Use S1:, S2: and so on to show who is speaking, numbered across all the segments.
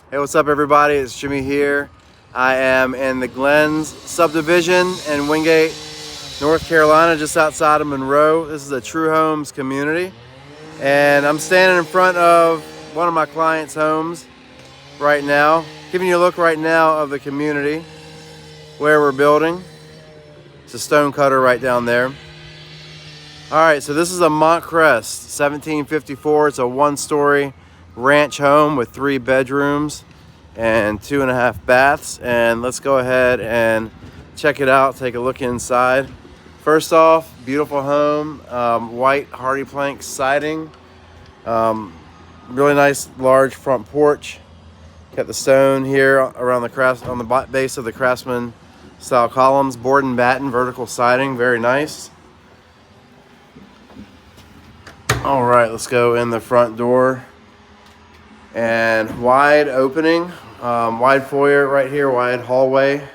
S1: Hey, what's up everybody? It's Jimmy here. I am in the Glens subdivision in Wingate, North Carolina, just outside of Monroe. This is a True Homes community. And I'm standing in front of one of my clients' homes right now, giving you a look right now of the community where we're building. It's a stone cutter right down there. All right, so this is a Montcrest 1754. It's a one-story ranch home with 3 bedrooms and 2.5 baths. And let's go ahead and check it out, take a look inside. First off, beautiful home, white hardy plank siding, really nice large front porch. Got the stone here around on the base of the Craftsman style columns, board and batten, vertical siding, very nice. All right, let's go in the front door. And wide opening, wide foyer right here, wide hallway.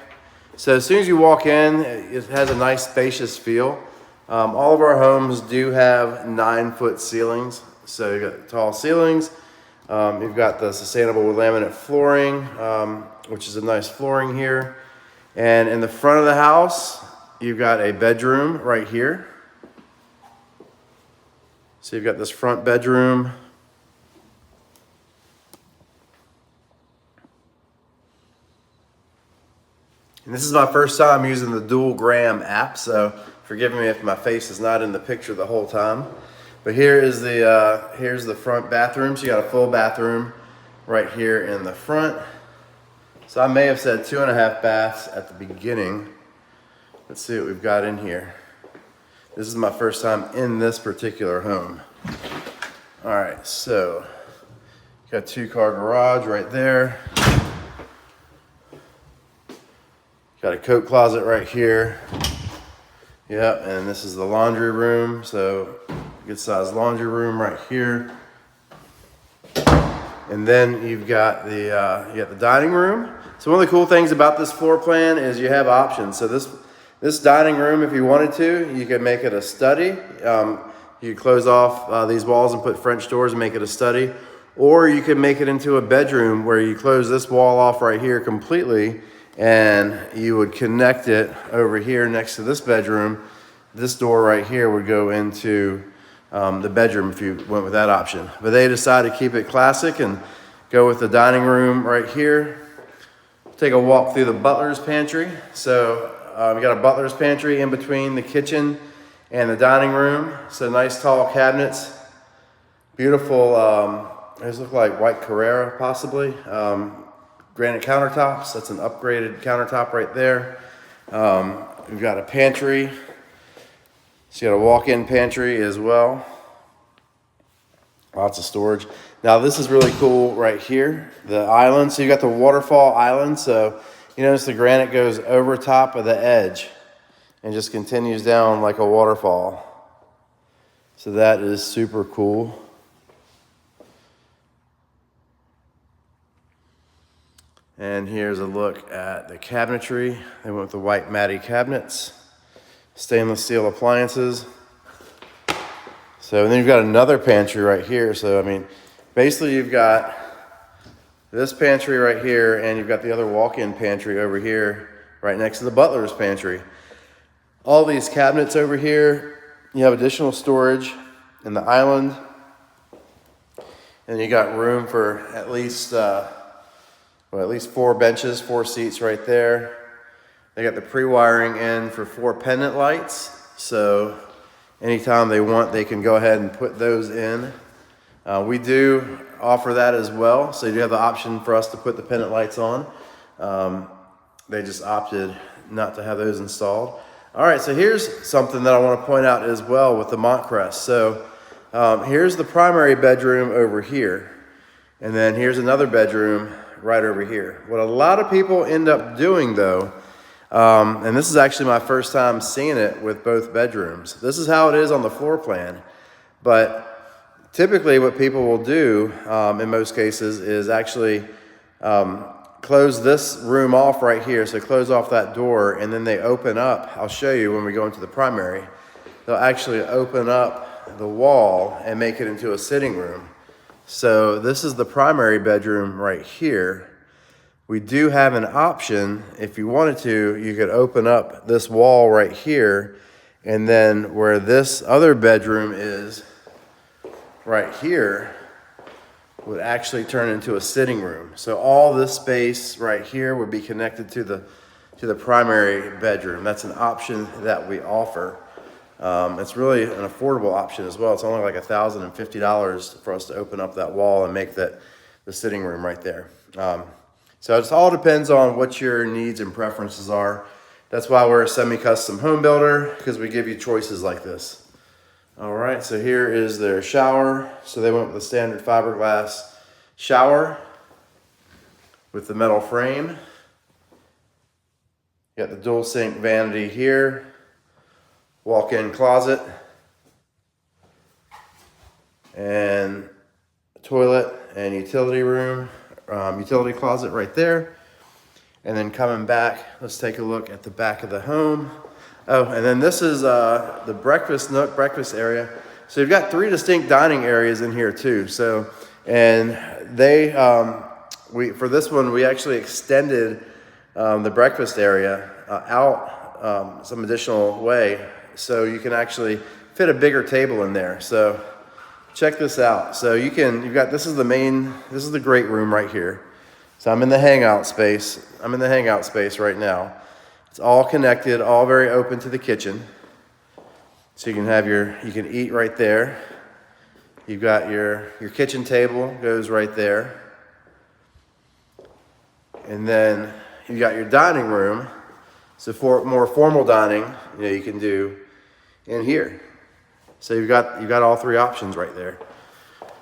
S1: So as soon as you walk in, it has a nice spacious feel. All of our homes do have 9-foot ceilings. So you've got tall ceilings. You've got the sustainable laminate flooring, which is a nice flooring here. And in the front of the house, you've got a bedroom right here. So you've got this front bedroom. And this is my first time using the Dual Gram app, so forgive me if my face is not in the picture the whole time. But here's the front bathroom. So you got a full bathroom right here in the front. So I may have said 2.5 baths at the beginning. Let's see what we've got in here. This is my first time in this particular home. All right, so got a 2-car garage right there. Got a coat closet right here. Yep, and this is the laundry room. So good sized laundry room right here. And then you've got the dining room. So one of the cool things about this floor plan is you have options. So this dining room, if you wanted to, you could make it a study. You could close off these walls and put French doors and make it a study. Or you could make it into a bedroom where you close this wall off right here completely and you would connect it over here next to this bedroom. This door right here would go into the bedroom if you went with that option. But they decided to keep it classic and go with the dining room right here. Take a walk through the butler's pantry. So we got a butler's pantry in between the kitchen and the dining room. So nice tall cabinets. Beautiful, these look like white Carrera possibly. Granite countertops, that's an upgraded countertop right there. We've got a pantry. So you got a walk-in pantry as well. Lots of storage. Now this is really cool right here, the island. So you got the waterfall island. So you notice the granite goes over top of the edge and just continues down like a waterfall. So that is super cool. And here's a look at the cabinetry. They went with the white matty cabinets, stainless steel appliances. So and then you've got another pantry right here. So I mean, basically you've got this pantry right here and you've got the other walk-in pantry over here right next to the butler's pantry. All these cabinets over here, you have additional storage in the island. And you got room for at least 4 benches, 4 seats right there. They got the pre-wiring in for 4 pendant lights. So anytime they want, they can go ahead and put those in. We do offer that as well. So you do have the option for us to put the pendant lights on. They just opted not to have those installed. All right, so here's something that I want to point out as well with the Montcrest. So here's the primary bedroom over here. And then here's another bedroom right over here. What a lot of people end up doing though, and this is actually my first time seeing it with both bedrooms. This is how it is on the floor plan. But typically what people will do in most cases is actually close this room off right here. So close off that door and then they open up. I'll show you when we go into the primary. They'll actually open up the wall and make it into a sitting room. So this is the primary bedroom right here. We do have an option, if you wanted to, you could open up this wall right here, and then where this other bedroom is right here would actually turn into a sitting room. So all this space right here would be connected to the primary bedroom. That's an option that we offer. It's really an affordable option as well. It's only like $1,050 for us to open up that wall and make that the sitting room right there. So it all depends on what your needs and preferences are. That's why we're a semi-custom home builder, because we give you choices like this. All right, so here is their shower. So they went with the standard fiberglass shower with the metal frame. You got the dual sink vanity here, walk-in closet, and toilet and utility room, utility closet right there. And then coming back, let's take a look at the back of the home. Oh, and then this is the breakfast nook, breakfast area. So you've got 3 distinct dining areas in here too. So, and they, for this one, we actually extended the breakfast area out some additional way, so you can actually fit a bigger table in there. So check this out. So you've got, this is the great room right here. So I'm in the hangout space. I'm in the hangout space right now. It's all connected, all very open to the kitchen. So you can eat right there. You've got your kitchen table goes right there. And then you've got your dining room. So for more formal dining, you can do in here. So you've got all 3 options right there.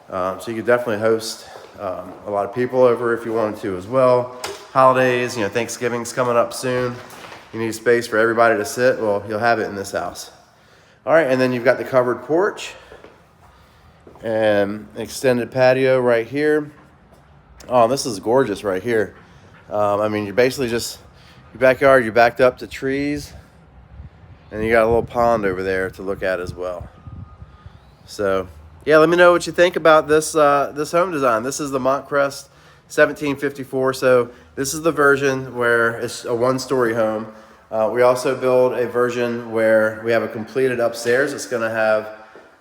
S1: So you could definitely host a lot of people over if you wanted to as well. Holidays, Thanksgiving's coming up soon. You need space for everybody to sit. Well, you'll have it in this house. All right, and then you've got the covered porch and extended patio right here. Oh, this is gorgeous right here. You're basically just your backyard. You're backed up to trees, and you got a little pond over there to look at as well. So, yeah, let me know what you think about this this home design. This is the Montcrest 1754. So this is the version where it's a 1-story home. We also build a version where we have a completed upstairs. It's going to have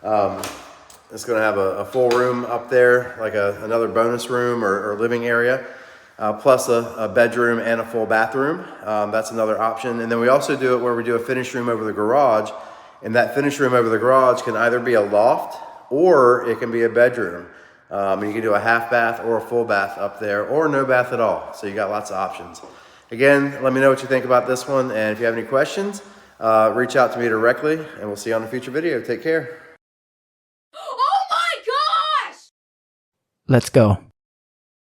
S1: a full room up there, like another bonus room or living area, plus a bedroom and a full bathroom. That's another option. And then we also do it where we do a finished room over the garage, and that finished room over the garage can either be a loft or it can be a bedroom. You can do a half bath or a full bath up there, or no bath at all. So you got lots of options. Again, let me know what you think about this one, and if you have any questions, reach out to me directly, and we'll see you on a future video. Take care.
S2: Oh my gosh!
S3: Let's go.